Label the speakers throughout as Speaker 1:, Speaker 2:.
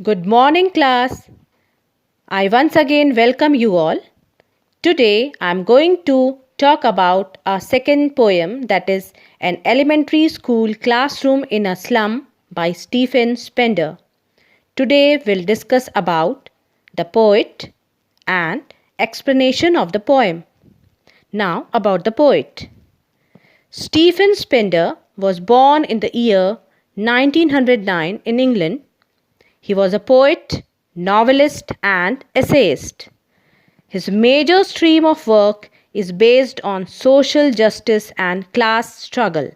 Speaker 1: Good morning, class. I once again welcome you all. Today I am going to talk about our second poem, that is An Elementary School Classroom in a Slum by Stephen Spender. Today we'll discuss about the poet and explanation of the poem. Now about the poet. Stephen Spender was born in the year 1909 in England. He was a poet, novelist, and essayist. His major stream of work is based on social justice and class struggle.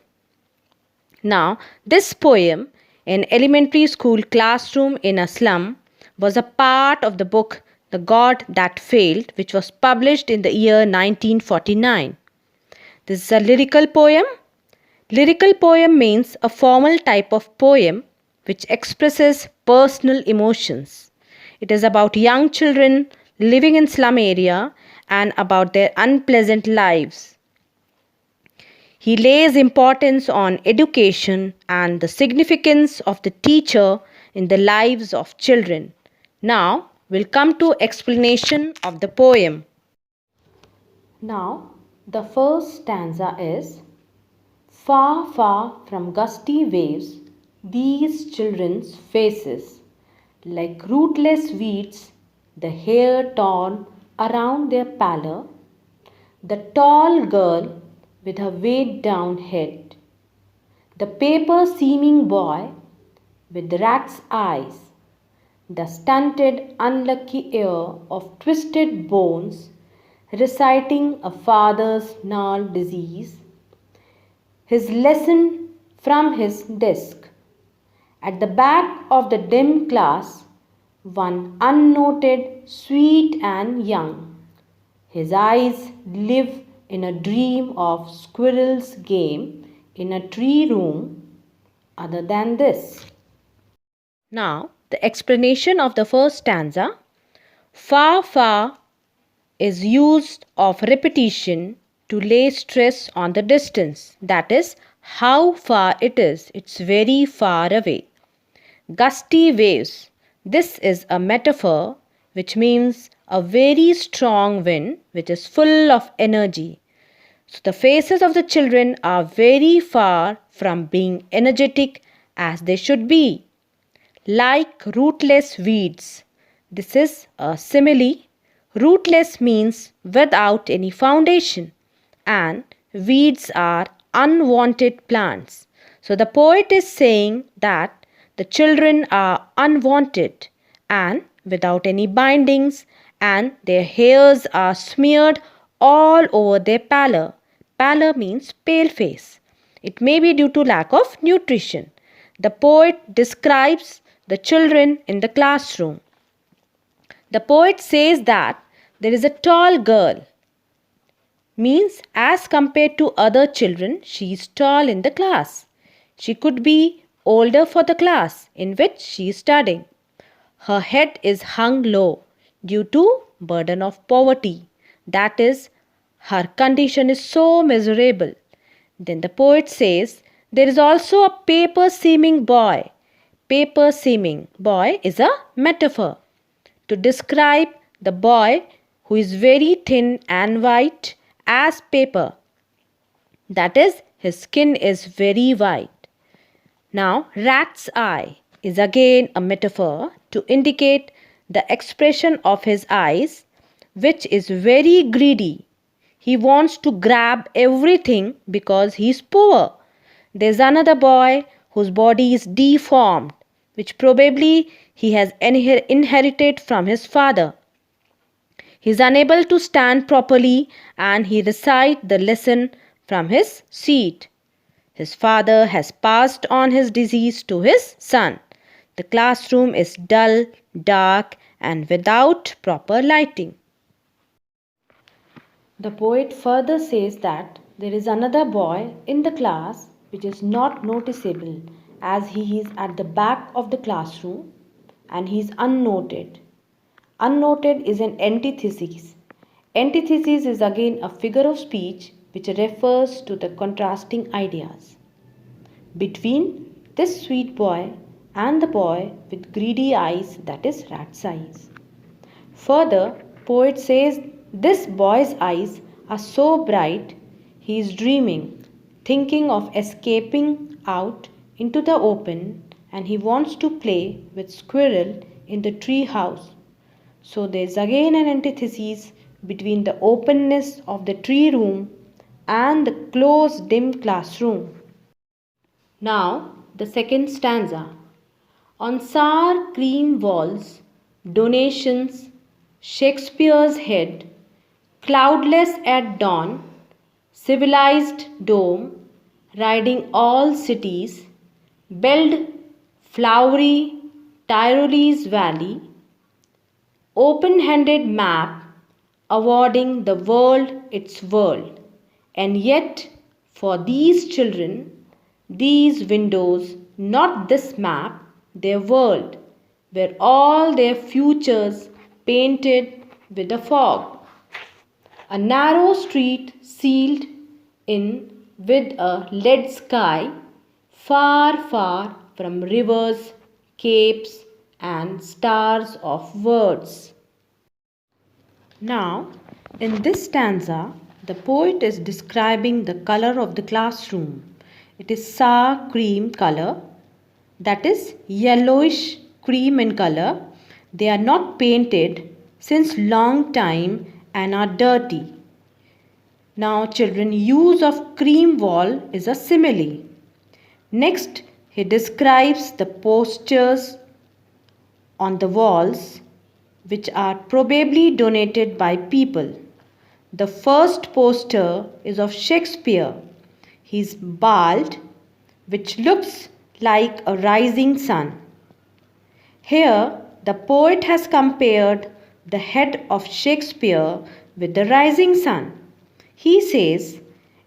Speaker 1: Now, this poem, An Elementary School Classroom in a Slum, was a part of the book The God That Failed, which was published in the year 1949. This is a lyrical poem. Lyrical poem means a formal type of poem which expresses personal emotions. It is about young children living in slum area and about their unpleasant lives. He lays importance on education and the significance of the teacher in the lives of children. Now we'll come to explanation of the poem. Now the first stanza is: far, far from gusty waves, these children's faces, like rootless weeds, the hair torn around their pallor, the tall girl with her weighed down head, the paper seeming boy with rat's eyes, the stunted, unlucky heir of twisted bones, reciting a father's gnarled disease, his lesson from his desk. At the back of the dim class, one unnoted, sweet and young. His eyes live in a dream of squirrel's game in a tree room other than this. Now, the explanation of the first stanza. Far, far is used of repetition to lay stress on the distance, that is, how far it is. It's very far away. Gusty waves. This is a metaphor which means a very strong wind which is full of energy. So the faces of the children are very far from being energetic as they should be. Like rootless weeds. This is a simile. Rootless means without any foundation, and weeds are unwanted plants. So the poet is saying that the children are unwanted and without any bindings, and their hairs are smeared all over their pallor. Pallor means pale face. It may be due to lack of nutrition. The poet describes the children in the classroom. The poet says that there is a tall girl. Means as compared to other children, she is tall in the class. She could be older for the class in which she is studying. Her head is hung low due to burden of poverty. That is, her condition is so miserable. Then the poet says, there is also a paper seeming boy. Paper seeming boy is a metaphor to describe the boy who is very thin and white as paper. That is, his skin is very white. Now, rat's eye is again a metaphor to indicate the expression of his eyes, which is very greedy. He wants to grab everything because he is poor. There's another boy whose body is deformed, which probably he has inherited from his father. He is unable to stand properly and he recites the lesson from his seat. His father has passed on his disease to his son. The classroom is dull, dark, and without proper lighting. The poet further says that there is another boy in the class which is not noticeable as he is at the back of the classroom and he is unnoted. Unnoted is an antithesis. Antithesis is again a figure of speech which refers to the contrasting ideas. Between this sweet boy and the boy with greedy eyes, that is rat's eyes. Further, poet says this boy's eyes are so bright he is dreaming, thinking of escaping out into the open, and he wants to play with squirrel in the tree house. So there's again an antithesis between the openness of the tree room and the closed dim classroom. Now the second stanza. On sour cream walls, donations, Shakespeare's head, cloudless at dawn, civilized dome, riding all cities, belled flowery Tyrolese valley, open-handed map awarding the world its world. And yet, for these children, these windows, not this map, their world, were all their futures painted with a fog. A narrow street sealed in with a lead sky, far, far from rivers, capes, and stars of words. Now, in this stanza, the poet is describing the color of the classroom. It is sour cream color, that is yellowish cream in color. They are not painted since long time and are dirty. Now, children, use of cream wall is a simile. Next, he describes the posters on the walls which are probably donated by people. The first poster is of Shakespeare. He is bald, which looks like a rising sun. Here, the poet has compared the head of Shakespeare with the rising sun. He says,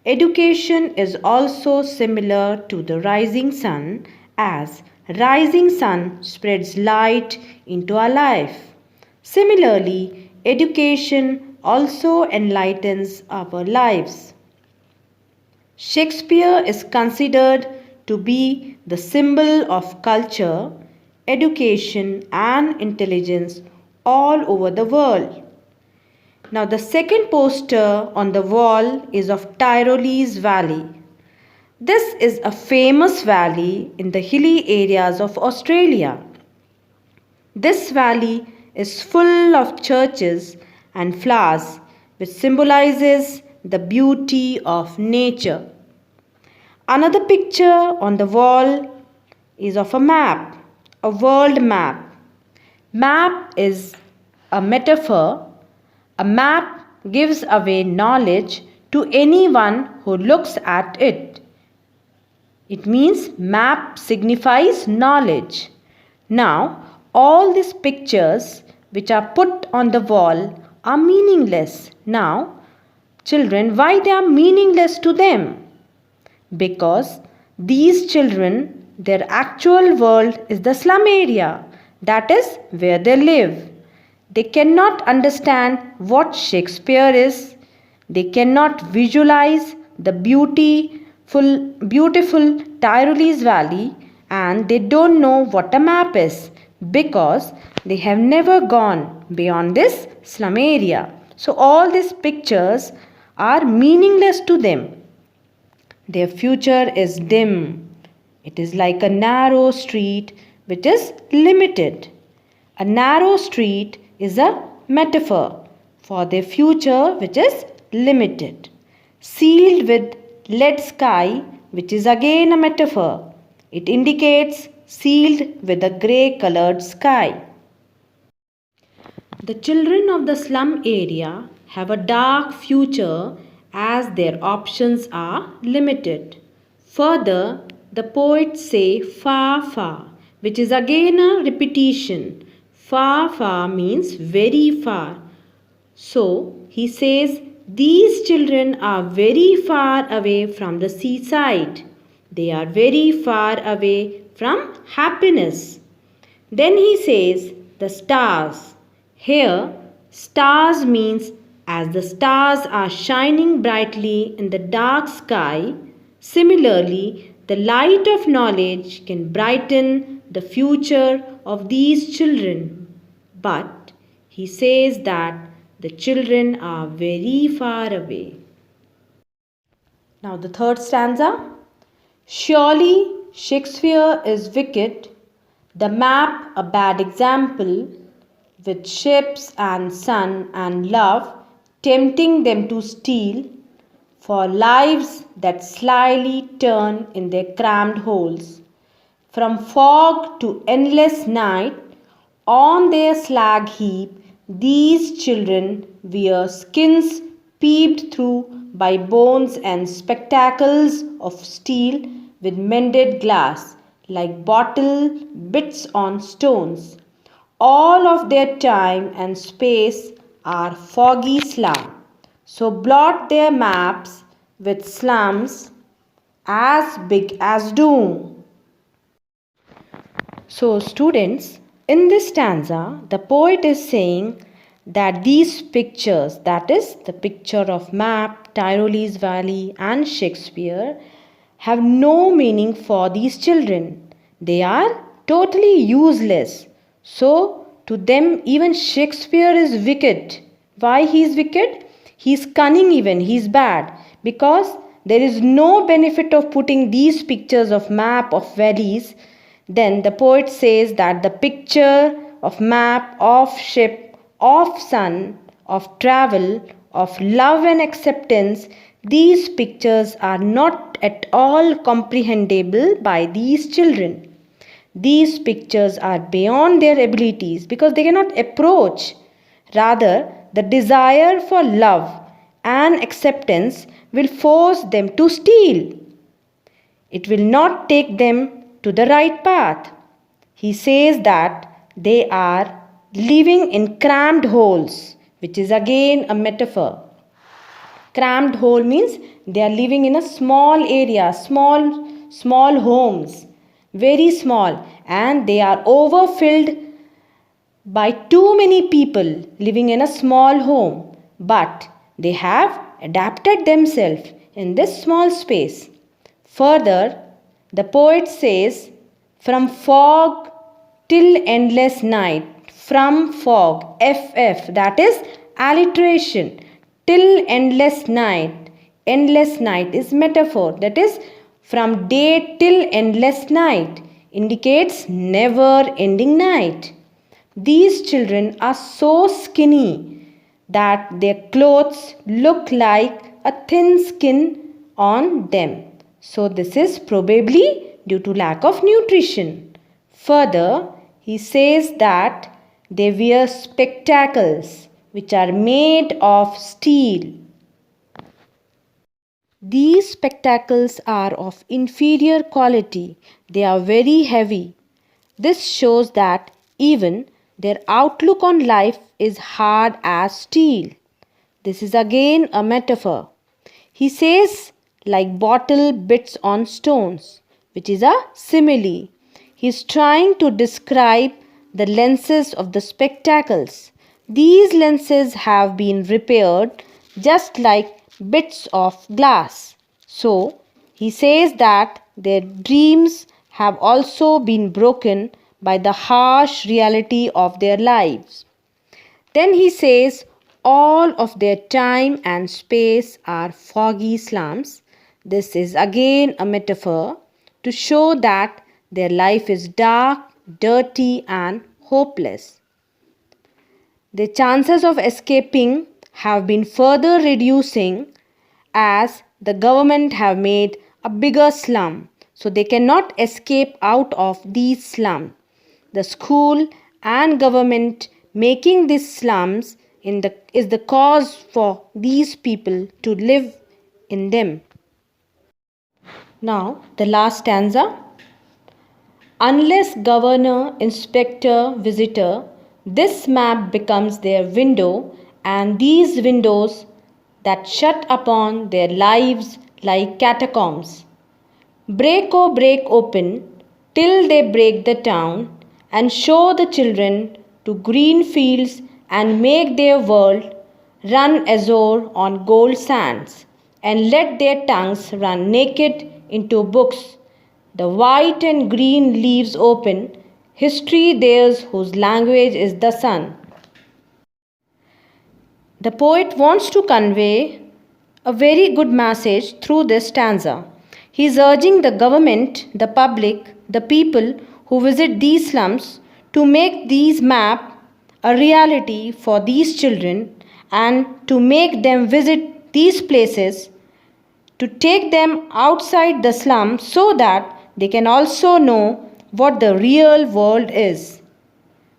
Speaker 1: education is also similar to the rising sun, as rising sun spreads light into our life. Similarly, education also enlightens our lives. Shakespeare is considered to be the symbol of culture, education, and intelligence all over the world. Now, the second poster on the wall is of Tyrolese Valley. This is a famous valley in the hilly areas of Australia. This valley is full of churches and flowers, which symbolizes the beauty of nature. Another picture on the wall is of a map, a world map. Map is a metaphor. A map gives away knowledge to anyone who looks at it. It means map signifies knowledge. Now, all these pictures which are put on the wall are meaningless. Now, children, why they are meaningless to them? Because these children, their actual world is the slum area. That is where they live. They cannot understand what Shakespeare is. They cannot visualize the beautiful Tyrolese Valley, and they don't know what a map is because they have never gone beyond this slum area. So all these pictures are meaningless to them. Their future is dim. It is like a narrow street which is limited. A narrow street is a metaphor for their future which is limited. Sealed with lead sky, which is again a metaphor. It indicates sealed with a grey colored sky. The children of the slum area have a dark future as their options are limited. Further, the poets say far, far, which is again a repetition. Far, far means very far. So, he says these children are very far away from the seaside. They are very far away from happiness. Then he says the stars. Here, stars means as the stars are shining brightly in the dark sky, similarly, the light of knowledge can brighten the future of these children. But he says that the children are very far away. Now, the third stanza. Surely Shakespeare is wicked, the map a bad example, with ships and sun and love tempting them to steal for lives that slyly turn in their crammed holes. From fog to endless night, on their slag heap, these children wear skins peeped through by bones and spectacles of steel with mended glass, like bottle bits on stones. All of their time and space are foggy slum. So blot their maps with slums as big as doom. So, students, in this stanza, the poet is saying that these pictures, that is, the picture of map, Tyrolese Valley, and Shakespeare, have no meaning for these children. They are totally useless. So, to them, even Shakespeare is wicked. Why he is wicked? He is cunning, even he is bad, because there is no benefit of putting these pictures of map of valleys. Then the poet says that the picture of map, of ship, of sun, of travel, of love and acceptance, these pictures are not at all comprehensible by these children. These pictures are beyond their abilities because they cannot approach. Rather, the desire for love and acceptance will force them to steal. It will not take them to the right path. He says that they are living in crammed holes, which is again a metaphor. Crammed hole means they are living in a small area, small homes, very small, and they are overfilled by too many people living in a small home, but they have adapted themselves in this small space. Further, the poet says, from fog till endless night, from fog, FF, that is alliteration, till endless night. Endless night is metaphor, that is from day till endless night, indicates never ending night. These children are so skinny that their clothes look like a thin skin on them. So this is probably due to lack of nutrition. Further, he says that they wear spectacles which are made of steel. These spectacles are of inferior quality. They are very heavy. This shows that even their outlook on life is hard as steel. This is again a metaphor. He says, like bottle bits on stones, which is a simile. He is trying to describe the lenses of the spectacles. These lenses have been repaired just like bits of glass. So, he says that their dreams have also been broken by the harsh reality of their lives. Then he says, all of their time and space are foggy slums. This is again a metaphor to show that their life is dark, dirty, and hopeless. The chances of escaping have been further reducing as the government have made a bigger slum, so they cannot escape out of these slums. The school and government making these slums is the cause for these people to live in them. Now, the last stanza. Unless governor, inspector, visitor, this map becomes their window, and these windows that shut upon their lives like catacombs. Break, oh, break open, till they break the town, and show the children to green fields and make their world run azure on gold sands, and let their tongues run naked into books. The white and green leaves open, history theirs whose language is the sun. The poet wants to convey a very good message through this stanza. He is urging the government, the public, the people who visit these slums to make these maps a reality for these children and to make them visit these places, to take them outside the slum so that they can also know what the real world is.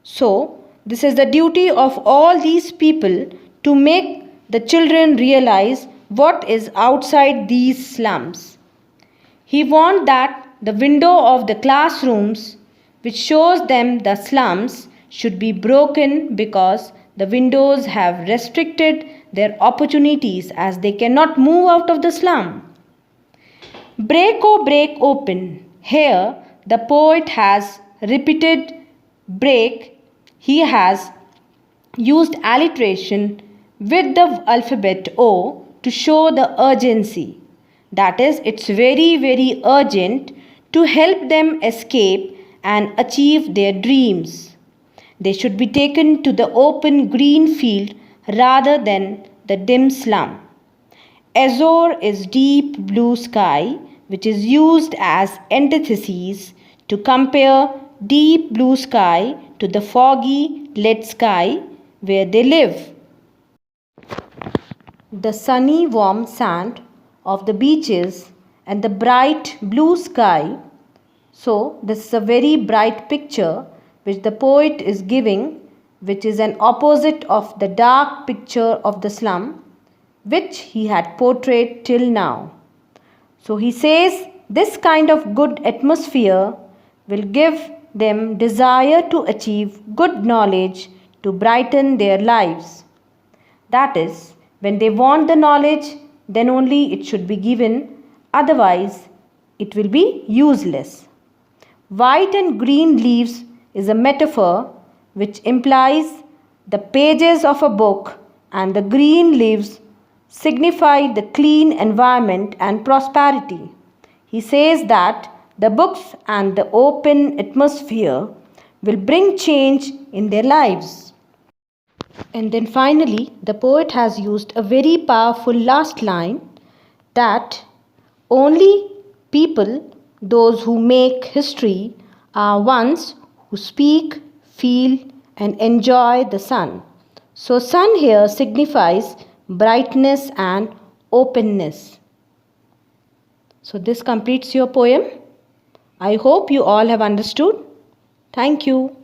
Speaker 1: So, this is the duty of all these people to make the children realize what is outside these slums. He wants that the window of the classrooms which shows them the slums should be broken because the windows have restricted their opportunities as they cannot move out of the slum. Break, oh, break open. Here, the poet has repeated break. He has used alliteration with the alphabet O to show the urgency. That is, it's very, very urgent to help them escape and achieve their dreams. They should be taken to the open green field rather than the dim slum. Azure is deep blue sky, which is used as antithesis to compare deep blue sky to the foggy lead sky where they live. The sunny warm sand of the beaches and the bright blue sky. So, this is a very bright picture which the poet is giving, which is an opposite of the dark picture of the slum which he had portrayed till now. So, he says this kind of good atmosphere will give them desire to achieve good knowledge to brighten their lives. That is, when they want the knowledge, then only it should be given, otherwise, it will be useless. White and green leaves is a metaphor which implies the pages of a book, and the green leaves signify the clean environment and prosperity. He says that the books and the open atmosphere will bring change in their lives. And then finally, the poet has used a very powerful last line that only people, those who make history, are ones who speak, feel, and enjoy the sun. So, sun here signifies brightness and openness. So, this completes your poem. I hope you all have understood. Thank you.